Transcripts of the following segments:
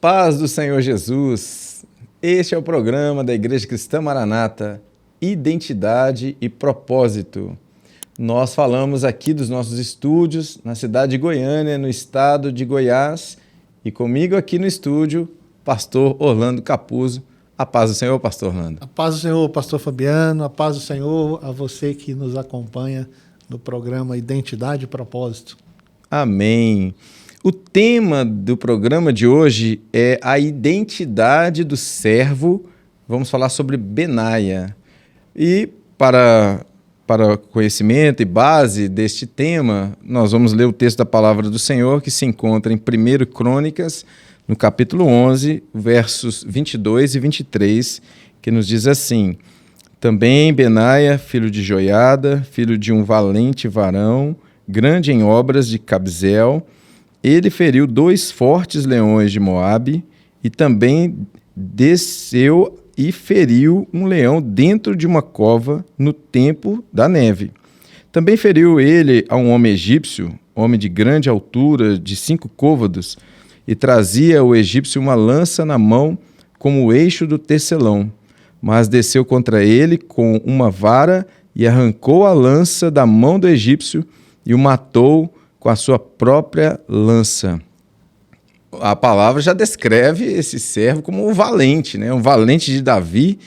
paz do Senhor Jesus. Este é o programa da Igreja Cristã Maranata, Identidade e Propósito. Nós falamos aqui dos nossos estúdios na cidade de Goiânia, no estado de Goiás, e comigo aqui no estúdio, pastor Orlando Capuzzo. A paz do Senhor, pastor Orlando. A paz do Senhor, pastor Fabiano, a paz do Senhor a você que nos acompanha no programa Identidade e Propósito. Amém. O tema do programa de hoje é a identidade do servo. Vamos falar sobre Benaia. E para conhecimento e base deste tema, nós vamos ler o texto da Palavra do Senhor que se encontra em 1 Crônicas, no capítulo 11, versos 22 e 23, que nos diz assim: Também Benaia, filho de Joiada, filho de um valente varão, grande em obras de Cabzeel, ele feriu 2 fortes leões de Moabe e também desceu e feriu um leão dentro de uma cova no tempo da neve. Também feriu ele a um homem egípcio, homem de grande altura, de 5 côvados, e trazia o egípcio uma lança na mão como o eixo do tecelão. Mas desceu contra ele com uma vara e arrancou a lança da mão do egípcio e o matou com a sua própria lança. A palavra já descreve esse servo como um valente, né? Um valente de Davi,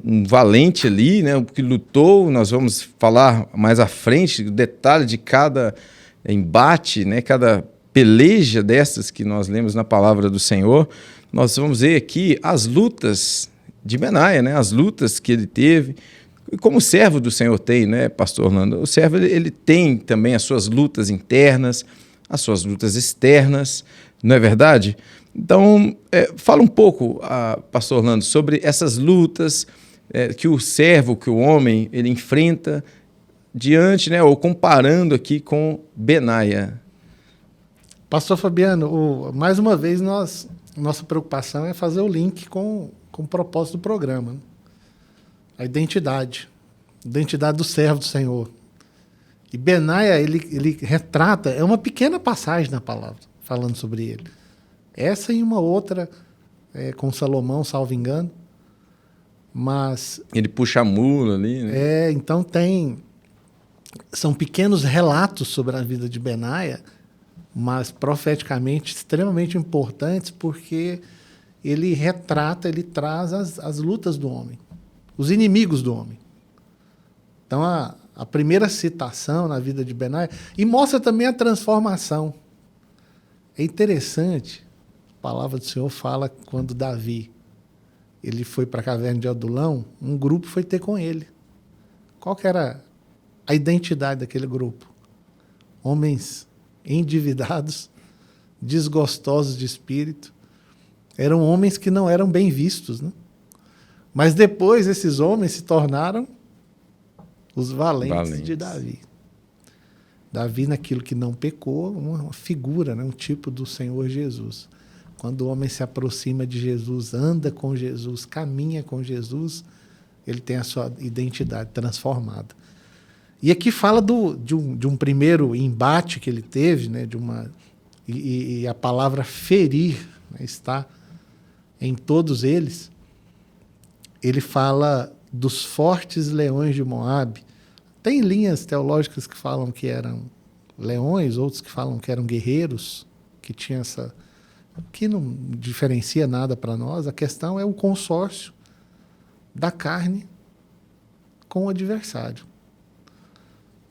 um valente ali, né? Que lutou. Nós vamos falar mais à frente o detalhe de cada embate, né? Cada peleja dessas que nós lemos na palavra do Senhor. Nós vamos ver aqui as lutas de Benaia, né? As lutas que ele teve. Como o servo do Senhor tem, né, pastor Orlando? O servo ele tem também as suas lutas internas, as suas lutas externas, não é verdade? Então, fala um pouco, pastor Orlando, sobre essas lutas que o servo, que o homem, ele enfrenta diante, né, ou comparando aqui com Benaia. Pastor Fabiano, mais uma vez nossa preocupação é fazer o link com o propósito do programa, né? A identidade do servo do Senhor. E Benaia, ele retrata, é uma pequena passagem na palavra, falando sobre ele. Essa e uma outra, com Salomão, salvo engano. Mas ele puxa a mula ali, né? Então são pequenos relatos sobre a vida de Benaia, mas profeticamente extremamente importantes, porque ele retrata, ele traz as lutas do homem, os inimigos do homem. Então, a primeira citação na vida de Benaia, e mostra também a transformação. É interessante, a palavra do Senhor fala quando Davi ele foi para a caverna de Adulão, um grupo foi ter com ele. Qual que era a identidade daquele grupo? Homens endividados, desgostosos de espírito, eram homens que não eram bem vistos, né? Mas depois esses homens se tornaram os valentes de Davi. Davi, naquilo que não pecou, uma figura, né? Um tipo do Senhor Jesus. Quando o homem se aproxima de Jesus, anda com Jesus, caminha com Jesus, ele tem a sua identidade transformada. E aqui fala de um primeiro embate que ele teve, né? E a palavra ferir, né? Está em todos eles. Ele fala dos fortes leões de Moabe. Tem linhas teológicas que falam que eram leões, outros que falam que eram guerreiros, que tinha essa... que não diferencia nada para nós. A questão é o consórcio da carne com o adversário,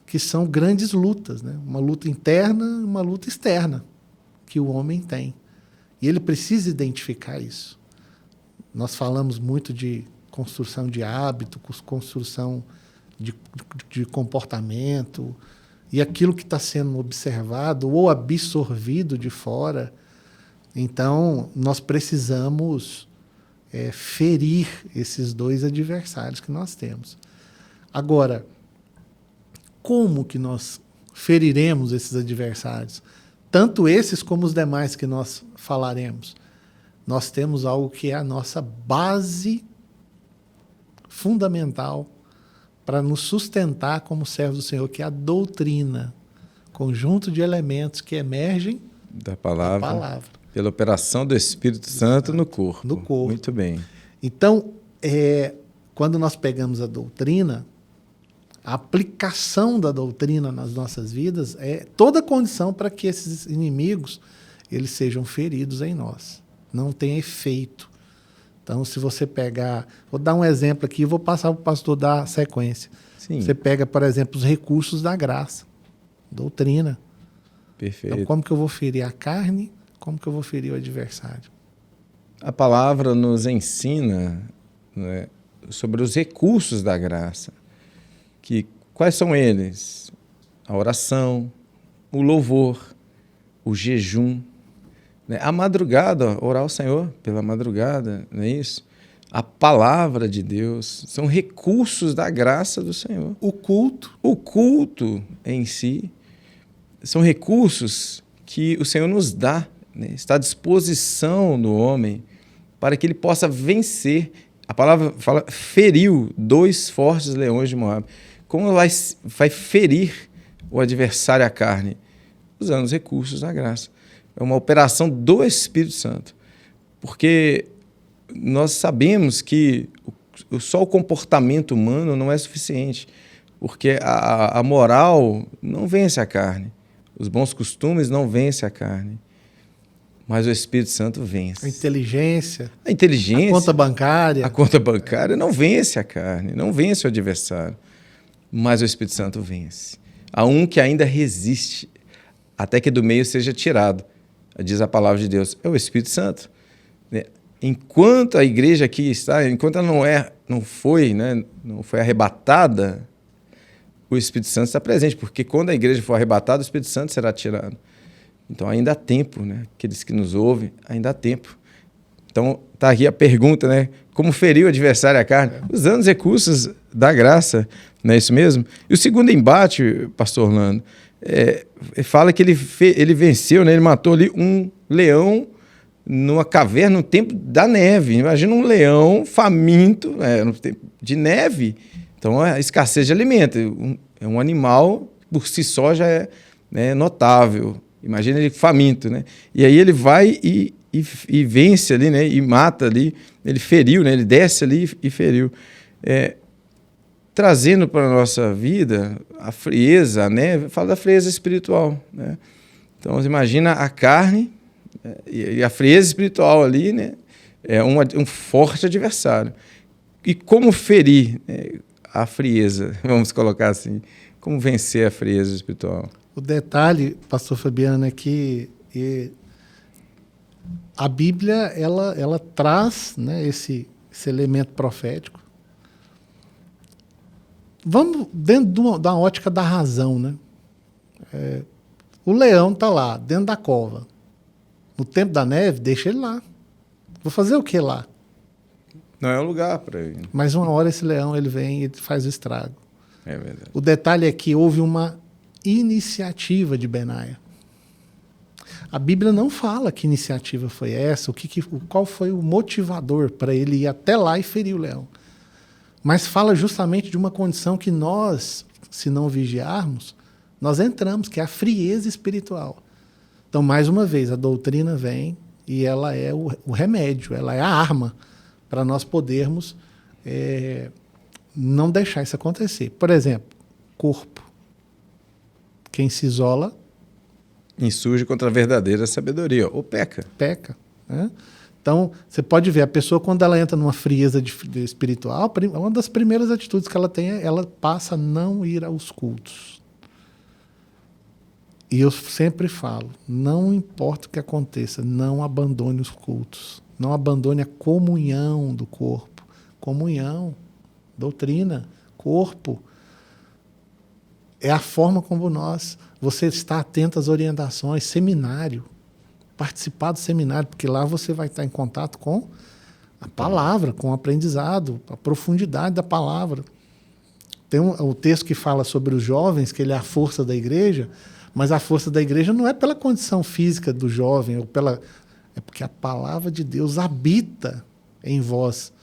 que são grandes lutas, né? Uma luta interna e uma luta externa que o homem tem. E ele precisa identificar isso. Nós falamos muito de construção de hábito, construção de comportamento, e aquilo que está sendo observado ou absorvido de fora. Então, nós precisamos ferir esses 2 adversários que nós temos. Agora, como que nós feriremos esses adversários? Tanto esses como os demais que nós falaremos. Nós temos algo que é a nossa base fundamental para nos sustentar como servos do Senhor, que é a doutrina, conjunto de elementos que emergem da palavra. Pela operação do Espírito Santo no corpo. No corpo. Muito bem. Então, quando nós pegamos a doutrina, a aplicação da doutrina nas nossas vidas é toda a condição para que esses inimigos eles sejam feridos em nós. Não tem efeito. Então, se você pegar... Vou dar um exemplo aqui e vou passar para o pastor dar sequência. Sim. Você pega, por exemplo, os recursos da graça. Doutrina. Perfeito. Então, como que eu vou ferir a carne? Como que eu vou ferir o adversário? A palavra nos ensina, né, sobre os recursos da graça. Quais são eles? A oração, o louvor, o jejum, né? A madrugada, orar ao Senhor pela madrugada, não é isso? A palavra de Deus são recursos da graça do Senhor. O culto em si são recursos que o Senhor nos dá, né? Está à disposição do homem para que ele possa vencer. A palavra fala, feriu 2 fortes leões de Moabe. Como vai ferir o adversário à carne? Usando os recursos da graça. É uma operação do Espírito Santo. Porque nós sabemos que só o comportamento humano não é suficiente. Porque a moral não vence a carne. Os bons costumes não vencem a carne. Mas o Espírito Santo vence. A inteligência. A A conta bancária não vence a carne, não vence o adversário. Mas o Espírito Santo vence. Há um que ainda resiste, até que do meio seja tirado. Diz a palavra de Deus, é o Espírito Santo. Enquanto a igreja aqui está, enquanto ela não foi arrebatada, o Espírito Santo está presente, porque quando a igreja for arrebatada, o Espírito Santo será tirado. Então ainda há tempo, né? Aqueles que nos ouvem, ainda há tempo. Então está aqui a pergunta, né? Como ferir o adversário à carne? Usando os recursos da graça, não é isso mesmo? E o segundo embate, pastor Orlando, fala que ele venceu, né? Ele matou ali um leão numa caverna no tempo da neve. Imagina um leão faminto, no tempo de neve. Então a escassez de alimento. É um animal, por si só, já é notável. Imagina ele faminto, né? E aí ele vai e vence ali, né? E mata ali. Ele feriu, né? Ele desce ali e feriu. Trazendo para a nossa vida a frieza, né? Fala da frieza espiritual, né? Então, você imagina a carne e a frieza espiritual ali, né? É um forte adversário. E como ferir, né, a frieza? Vamos colocar assim. Como vencer a frieza espiritual? O detalhe, pastor Fabiano, é que a Bíblia ela traz, né, esse elemento profético. Vamos dentro da ótica da razão, né? O leão está lá, dentro da cova. No tempo da neve, deixa ele lá. Vou fazer o que lá? Não é um lugar para ele. Mas uma hora esse leão ele vem e faz o estrago. É verdade. O detalhe é que houve uma iniciativa de Benaia. A Bíblia não fala que iniciativa foi essa, qual foi o motivador para ele ir até lá e ferir o leão. Mas fala justamente de uma condição que nós, se não vigiarmos, nós entramos, que é a frieza espiritual. Então, mais uma vez, a doutrina vem e ela é o remédio, ela é a arma para nós podermos não deixar isso acontecer. Por exemplo, corpo. Quem se isola... insurge contra a verdadeira sabedoria, ou peca. Peca. Né? Então, você pode ver, a pessoa, quando ela entra numa frieza espiritual, uma das primeiras atitudes que ela tem ela passa a não ir aos cultos. E eu sempre falo, não importa o que aconteça, não abandone os cultos. Não abandone a comunhão do corpo. Comunhão, doutrina, corpo. É a forma como você está atento às orientações, seminário, participar do seminário, porque lá você vai estar em contato com a palavra, com o aprendizado, a profundidade da palavra. Tem um texto que fala sobre os jovens, que ele é a força da igreja, mas a força da igreja não é pela condição física do jovem, é porque a palavra de Deus habita em vós.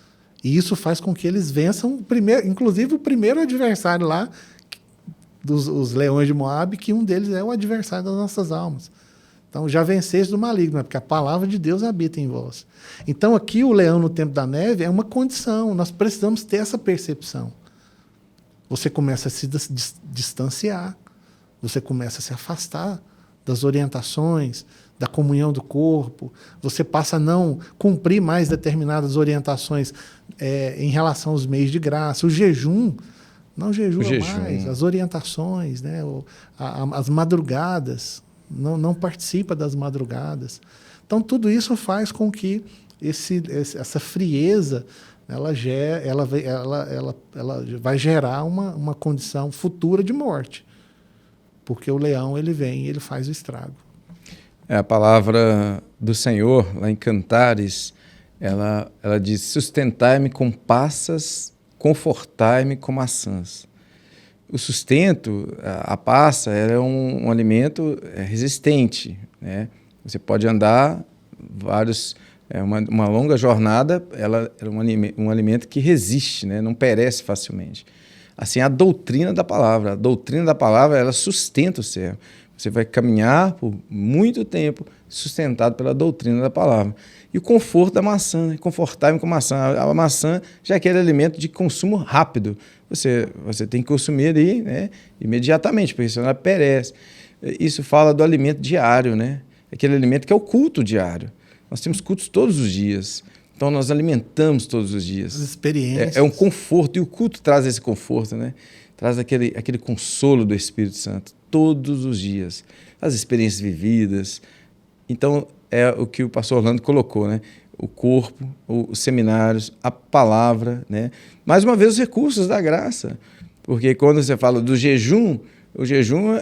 E isso faz com que eles vençam, inclusive o primeiro adversário lá, os leões de Moabe, que um deles é o adversário das nossas almas. Então, já venceis do maligno, porque a palavra de Deus habita em vós. Então, aqui o leão no tempo da neve é uma condição, nós precisamos ter essa percepção. Você começa a se distanciar, você começa a se afastar das orientações, da comunhão do corpo, você passa a não cumprir mais determinadas orientações em relação aos meios de graça. O jejum, não jejua mais, as orientações, né? As madrugadas, não participa das madrugadas. Então, tudo isso faz com que essa frieza ela vai gerar uma condição futura de morte. Porque o leão ele vem e ele faz o estrago. A palavra do Senhor, lá em Cantares, ela diz: sustentai-me com passas, confortai-me com maçãs. O sustento, a passa, ela é um alimento resistente, né? Você pode andar uma longa jornada, ela é um alimento que resiste, né? Não perece facilmente. Assim, a doutrina da palavra, ela sustenta o servo. Você vai caminhar por muito tempo sustentado pela doutrina da palavra. E o conforto da maçã, né? Confortável com a maçã. A maçã já é aquele alimento de consumo rápido. Você tem que consumir ali, né, imediatamente, porque senão ela perece. Isso fala do alimento diário, né? Aquele alimento que é o culto diário. Nós temos cultos todos os dias. Então, nós alimentamos todos os dias. As experiências. É um conforto, e o culto traz esse conforto, né? Traz aquele consolo do Espírito Santo, todos os dias. As experiências vividas. Então, é o que o pastor Orlando colocou, né? O corpo, os seminários, a palavra, né? Mais uma vez, os recursos da graça. Porque quando você fala do jejum, o jejum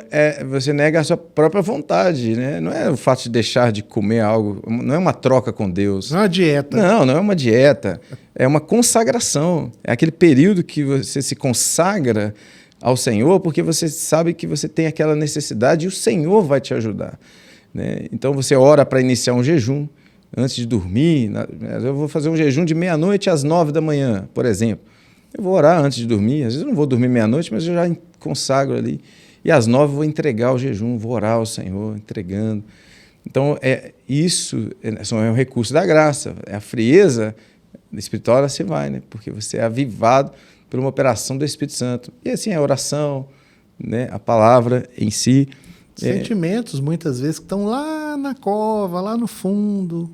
você nega a sua própria vontade, né? Não é o fato de deixar de comer algo, não é uma troca com Deus. Não é uma dieta. Não é uma dieta. É uma consagração. É aquele período que você se consagra ao Senhor porque você sabe que você tem aquela necessidade e o Senhor vai te ajudar, né? Então você ora para iniciar um jejum antes de dormir. Eu vou fazer um jejum de 12h às 9h, por exemplo. Eu vou orar antes de dormir. Às vezes eu não vou dormir 12h, mas eu já consagro ali. E às 9h eu vou entregar o jejum, vou orar ao Senhor, entregando. Então, isso é um recurso da graça. É a frieza espiritual, ela se vai, né? Porque você é avivado por uma operação do Espírito Santo. E assim, a oração, né? A palavra em si. Sentimentos, muitas vezes, que estão lá na cova, lá no fundo,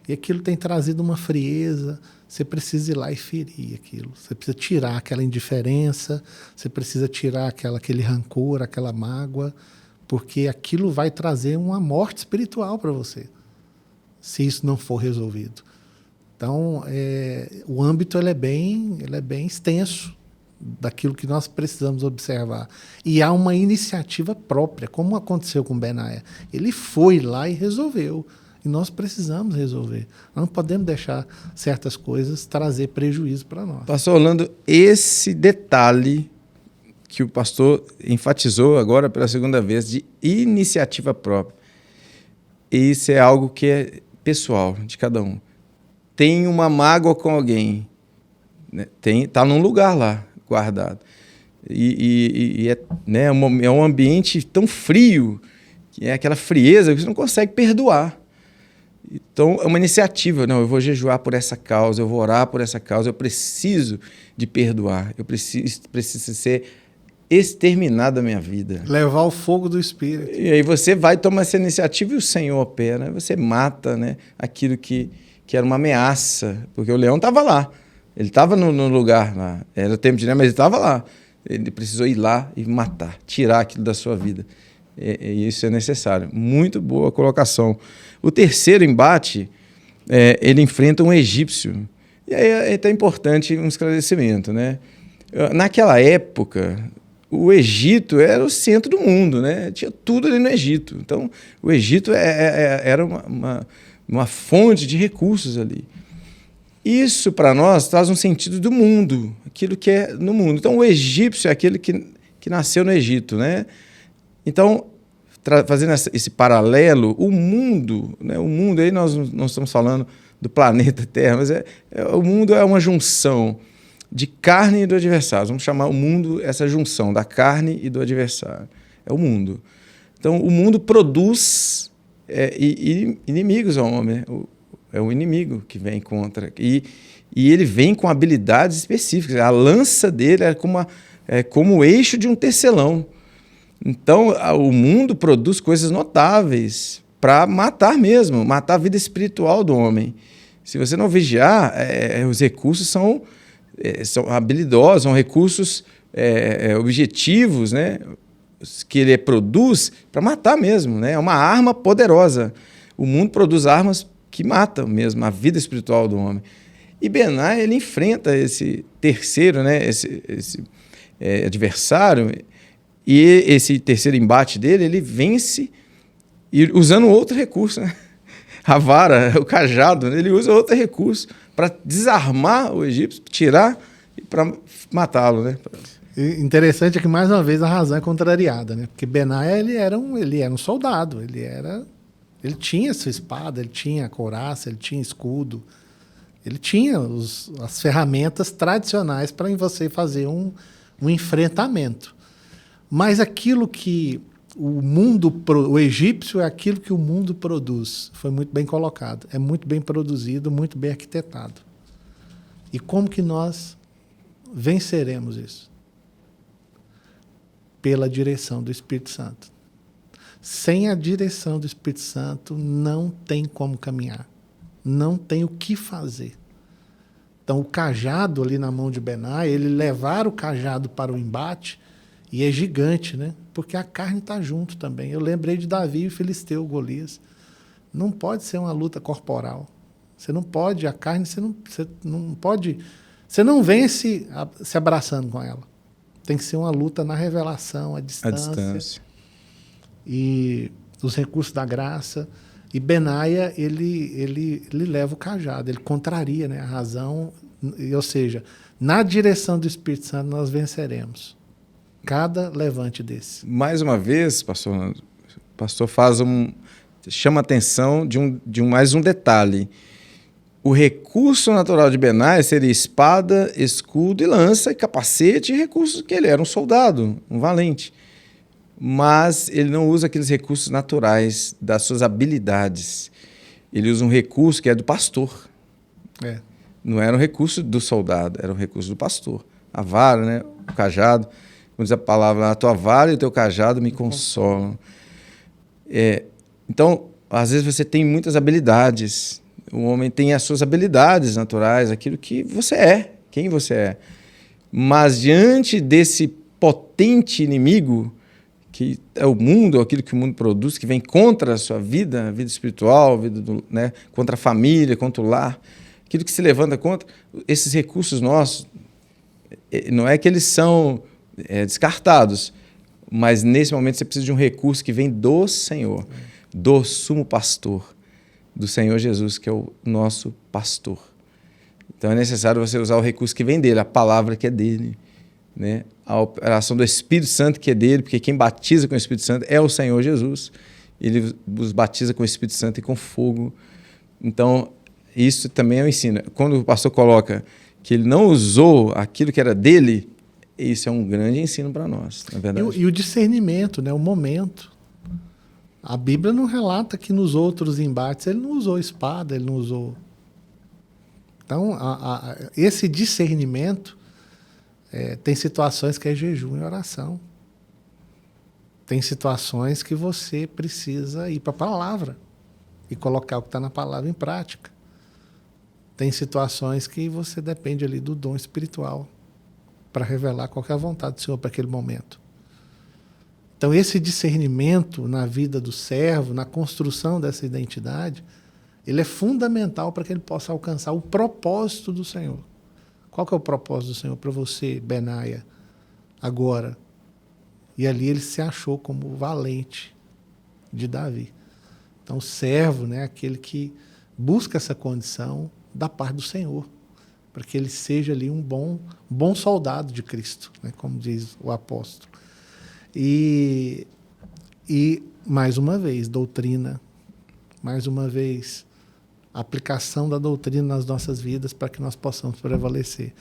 e aquilo tem trazido uma frieza. Você precisa ir lá e ferir aquilo. Você precisa tirar aquela indiferença, você precisa tirar aquele rancor, aquela mágoa, porque aquilo vai trazer uma morte espiritual para você, se isso não for resolvido. Então, o âmbito ele é bem extenso daquilo que nós precisamos observar. E há uma iniciativa própria, como aconteceu com Benaia. Ele foi lá e resolveu. E nós precisamos resolver. Nós não podemos deixar certas coisas trazer prejuízo para nós. Pastor Orlando, esse detalhe que o pastor enfatizou agora pela segunda vez, de iniciativa própria, isso é algo que é pessoal, de cada um. Tem uma mágoa com alguém, né? Tá num lugar lá, guardado. E é um ambiente tão frio, que é aquela frieza que você não consegue perdoar. Então, é uma iniciativa. Não, eu vou jejuar por essa causa, eu vou orar por essa causa, eu preciso de perdoar, eu preciso ser exterminado da minha vida. Levar o fogo do Espírito. E aí você vai tomar essa iniciativa e o Senhor opera, você mata, né, aquilo que era uma ameaça, porque o leão estava lá, ele estava no lugar lá, era o tempo de, né, mas ele estava lá. Ele precisou ir lá e matar, tirar aquilo da sua vida. E isso é necessário. Muito boa colocação. O terceiro embate, ele enfrenta um egípcio. E aí é até importante um esclarecimento, né? Naquela época, o Egito era o centro do mundo, né? Tinha tudo ali no Egito. Então, o Egito era uma fonte de recursos ali. Isso, para nós, traz um sentido do mundo, aquilo que é no mundo. Então, o egípcio é aquele que nasceu no Egito, né? Então, fazendo esse paralelo, o mundo, né? O mundo, aí nós não estamos falando do planeta Terra, mas o mundo é uma junção de carne e do adversário. Vamos chamar o mundo essa junção da carne e do adversário. É o mundo. Então, o mundo produz inimigos ao homem. Né? É o inimigo que vem contra. E ele vem com habilidades específicas. A lança dele é como o eixo de um tecelão. Então, o mundo produz coisas notáveis para matar mesmo, matar a vida espiritual do homem. Se você não vigiar, os recursos são habilidosos, são recursos objetivos, né? Que ele produz para matar mesmo. Né? É uma arma poderosa. O mundo produz armas que matam mesmo a vida espiritual do homem. E Benaia, ele enfrenta esse terceiro, né? esse adversário, e esse terceiro embate dele, ele vence usando outro recurso. Né? A vara, o cajado, ele usa outro recurso para desarmar o egípcio, tirar e para matá-lo. Né? Interessante é que, mais uma vez, a razão é contrariada, né? Porque Benaia, ele era um soldado, ele tinha sua espada, ele tinha a couraça, ele tinha escudo, ele tinha as ferramentas tradicionais para você fazer um enfrentamento. Mas aquilo que o egípcio é aquilo que o mundo produz. Foi muito bem colocado. É muito bem produzido, muito bem arquitetado. E como que nós venceremos isso? Pela direção do Espírito Santo. Sem a direção do Espírito Santo, não tem como caminhar. Não tem o que fazer. Então, o cajado ali na mão de Benaia, ele levar o cajado para o embate, e é gigante, né? Porque a carne está junto também. Eu lembrei de Davi e Filisteu, Golias. Não pode ser uma luta corporal. Você não pode, a carne, você não pode... Você não vence se abraçando com ela. Tem que ser uma luta na revelação, à distância. E os recursos da graça. E Benaia, ele leva o cajado, ele contraria, né, a razão. Ou seja, na direção do Espírito Santo nós venceremos. Cada levante desse. Mais uma vez, pastor chama a atenção de mais um detalhe. O recurso natural de Benaia seria espada, escudo e lança, e capacete e recursos que ele era um soldado, um valente. Mas ele não usa aqueles recursos naturais das suas habilidades. Ele usa um recurso que é do pastor. Não era um recurso do soldado, era um recurso do pastor. A vara, né? O cajado. Como diz a palavra, a tua vara e o teu cajado me consolam. Então, às vezes você tem muitas habilidades. O homem tem as suas habilidades naturais, aquilo que você é, quem você é. Mas diante desse potente inimigo, que é o mundo, aquilo que o mundo produz, que vem contra a sua vida, a vida espiritual, né, contra a família, contra o lar, aquilo que se levanta contra, esses recursos nossos, não é que eles são descartados, mas nesse momento você precisa de um recurso que vem do Senhor, do sumo pastor, do Senhor Jesus, que é o nosso pastor. Então é necessário você usar o recurso que vem dele, a palavra que é dele, né? A operação do Espírito Santo que é dele, porque quem batiza com o Espírito Santo é o Senhor Jesus. Ele os batiza com o Espírito Santo e com fogo. Então, isso também é um ensino. Quando o pastor coloca que ele não usou aquilo que era dele, isso é um grande ensino para nós, na verdade. E o discernimento, né? O momento. A Bíblia não relata que nos outros embates ele não usou espada, ele não usou... Então, esse discernimento, tem situações que é jejum e oração. Tem situações que você precisa ir para a palavra e colocar o que está na palavra em prática. Tem situações que você depende ali do dom espiritual para revelar qual que é a vontade do Senhor para aquele momento. Então, esse discernimento na vida do servo, na construção dessa identidade, ele é fundamental para que ele possa alcançar o propósito do Senhor. Qual que é o propósito do Senhor para você, Benaia, agora? E ali ele se achou como valente de Davi. Então, o servo, né, aquele que busca essa condição da parte do Senhor, para que ele seja ali um bom soldado de Cristo, né, como diz o apóstolo. E mais uma vez, doutrina, mais uma vez, aplicação da doutrina nas nossas vidas para que nós possamos prevalecer.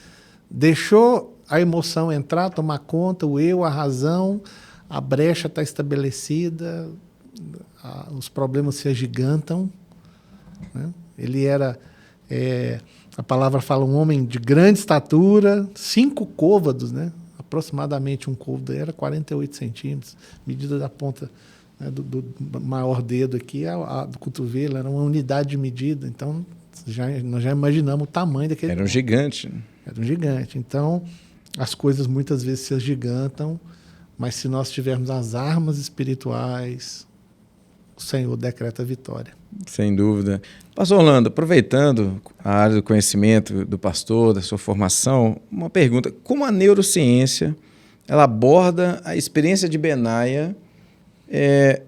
Deixou a emoção entrar, tomar conta, o eu, a razão, a brecha está estabelecida, os problemas se agigantam, né? Ele era, a palavra fala, um homem de grande estatura, 5 côvados, né? Aproximadamente um côvado era 48 centímetros, medida da ponta, né, do maior dedo aqui, do cotovelo, era uma unidade de medida. Então, nós já imaginamos o tamanho daquele... Era um gigante. Né? Era um gigante. Então, as coisas muitas vezes se agigantam, mas se nós tivermos as armas espirituais, o Senhor decreta a vitória. Sem dúvida. Pastor Orlando, aproveitando a área do conhecimento do pastor, da sua formação, uma pergunta. Como a neurociência ela aborda a experiência de Benaia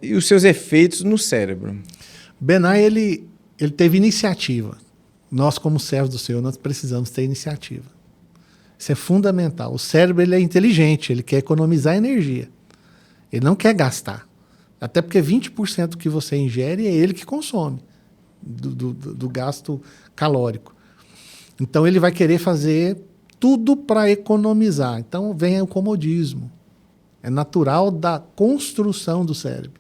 e os seus efeitos no cérebro? Benaia, ele teve iniciativa. Nós, como servos do Senhor, nós precisamos ter iniciativa. Isso é fundamental. O cérebro ele é inteligente, ele quer economizar energia. Ele não quer gastar. Até porque 20% do que você ingere é ele que consome, do gasto calórico. Então, ele vai querer fazer tudo para economizar. Então, vem o comodismo. É natural da construção do cérebro.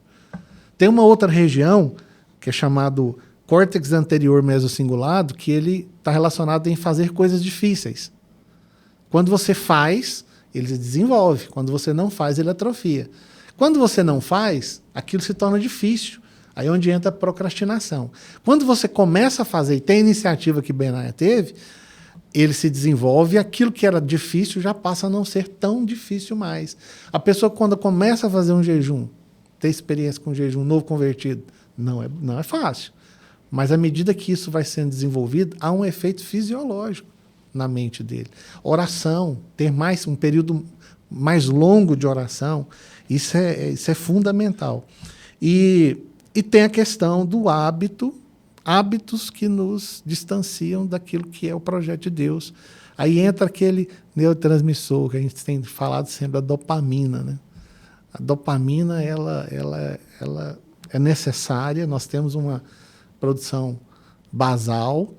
Tem uma outra região, que é chamado córtex anterior mesocingulado, que ele está relacionado em fazer coisas difíceis. Quando você faz, ele se desenvolve. Quando você não faz, ele atrofia. Quando você não faz, aquilo se torna difícil. Aí é onde entra a procrastinação. Quando você começa a fazer e tem a iniciativa que Benaia teve, ele se desenvolve e aquilo que era difícil já passa a não ser tão difícil mais. A pessoa, quando começa a fazer um jejum, ter experiência com jejum, novo convertido, não é fácil. Mas à medida que isso vai sendo desenvolvido, há um efeito fisiológico na mente dele. Oração, ter um período mais longo de oração, isso é fundamental. E tem a questão do hábitos que nos distanciam daquilo que é o projeto de Deus. Aí entra aquele neurotransmissor que a gente tem falado sempre, a dopamina, né? A dopamina ela é necessária, nós temos uma produção basal,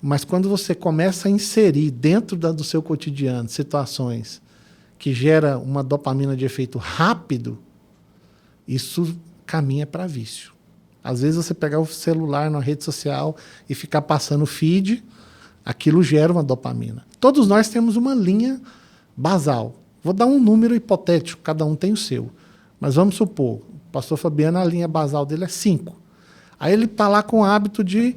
mas quando você começa a inserir dentro do seu cotidiano situações que gera uma dopamina de efeito rápido, isso caminha para vício. Às vezes você pegar o celular na rede social e ficar passando feed, aquilo gera uma dopamina. Todos nós temos uma linha basal. Vou dar um número hipotético, cada um tem o seu. Mas vamos supor, o pastor Fabiano, a linha basal dele é 5. Aí ele está lá com o hábito de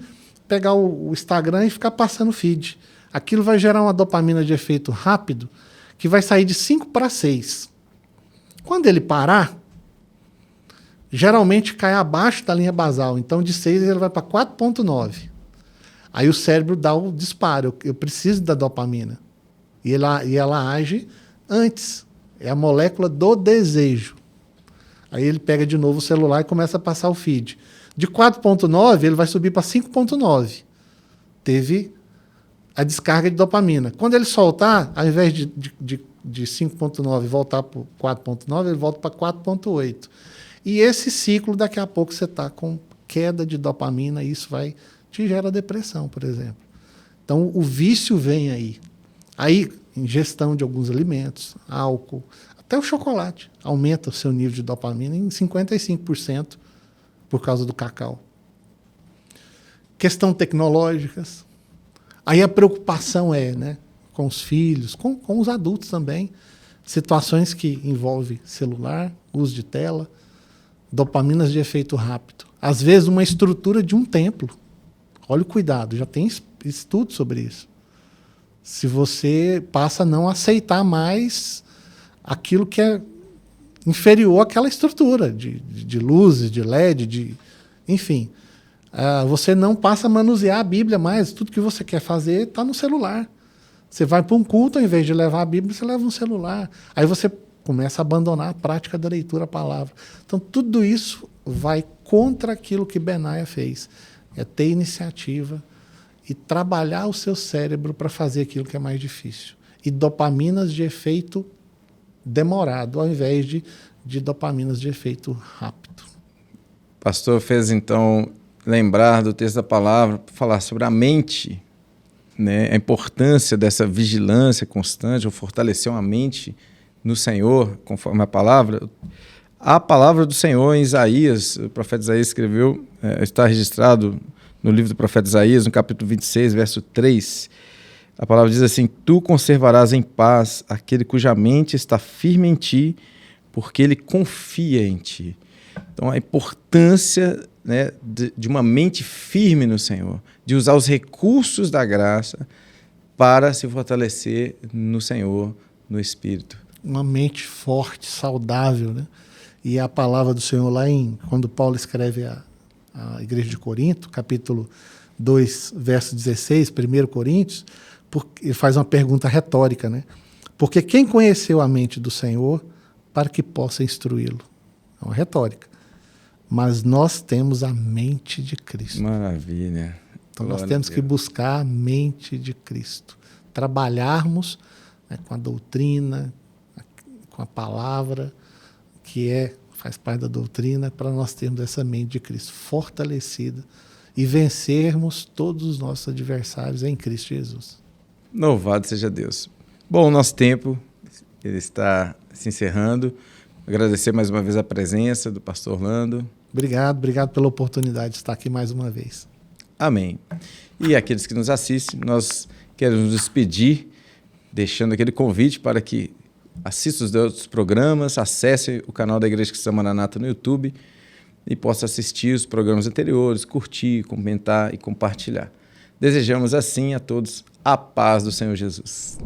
pegar o Instagram e ficar passando feed. Aquilo vai gerar uma dopamina de efeito rápido que vai sair de 5 para 6. Quando ele parar, geralmente cai abaixo da linha basal. Então, de 6 ele vai para 4,9. Aí o cérebro dá o disparo. Eu preciso da dopamina. E ela age antes. É a molécula do desejo. Aí ele pega de novo o celular e começa a passar o feed. De 4,9 ele vai subir para 5,9. Teve a descarga de dopamina. Quando ele soltar, ao invés de 5,9 voltar para 4,9, ele volta para 4,8. E esse ciclo, daqui a pouco você está com queda de dopamina e isso te gera depressão, por exemplo. Então, o vício vem aí. Aí, ingestão de alguns alimentos, álcool, até o chocolate, aumenta o seu nível de dopamina em 55% por causa do cacau. Questão tecnológicas. Aí a preocupação né, com os filhos, com os adultos também. Situações que envolvem celular, uso de tela, dopaminas de efeito rápido. Às vezes, uma estrutura de um templo. Olha o cuidado, já tem estudo sobre isso. Se você passa a não aceitar mais aquilo que é inferior àquela estrutura de luzes, de LED, enfim. Você não passa a manusear a Bíblia mais. Tudo que você quer fazer está no celular. Você vai para um culto, ao invés de levar a Bíblia, você leva um celular. Aí você começa a abandonar a prática da leitura, a palavra. Então, tudo isso vai contra aquilo que Benaia fez. É ter iniciativa e trabalhar o seu cérebro para fazer aquilo que é mais difícil. E dopaminas de efeito demorado, ao invés de dopaminas de efeito rápido. O pastor fez, então, lembrar do texto da palavra, para falar sobre a mente, né? A importância dessa vigilância constante, ou fortalecer uma mente no Senhor, conforme a palavra. A palavra do Senhor em Isaías, o profeta Isaías escreveu, está registrado no livro do profeta Isaías, no capítulo 26, verso 3. A palavra diz assim: Tu conservarás em paz aquele cuja mente está firme em ti, porque ele confia em ti. Então, a importância, né, de uma mente firme no Senhor, de usar os recursos da graça para se fortalecer no Senhor, no Espírito. Uma mente forte, saudável, né? E a palavra do Senhor lá quando Paulo escreve a igreja de Corinto, capítulo 2, verso 16, 1 Coríntios, ele faz uma pergunta retórica, né? Porque quem conheceu a mente do Senhor para que possa instruí-lo? É uma retórica. Mas nós temos a mente de Cristo. Maravilha. Então nós temos que buscar a mente de Cristo. Trabalharmos, né, com a doutrina, com a palavra, que faz parte da doutrina, para nós termos essa mente de Cristo fortalecida e vencermos todos os nossos adversários em Cristo Jesus. Louvado seja Deus. Bom, o nosso tempo ele está se encerrando. Agradecer mais uma vez a presença do pastor Orlando. Obrigado pela oportunidade de estar aqui mais uma vez. Amém. E aqueles que nos assistem, nós queremos nos despedir, deixando aquele convite para que assista os outros programas, acesse o canal da Igreja Cristã Maranata no YouTube e possa assistir os programas anteriores, curtir, comentar e compartilhar. Desejamos assim a todos a paz do Senhor Jesus.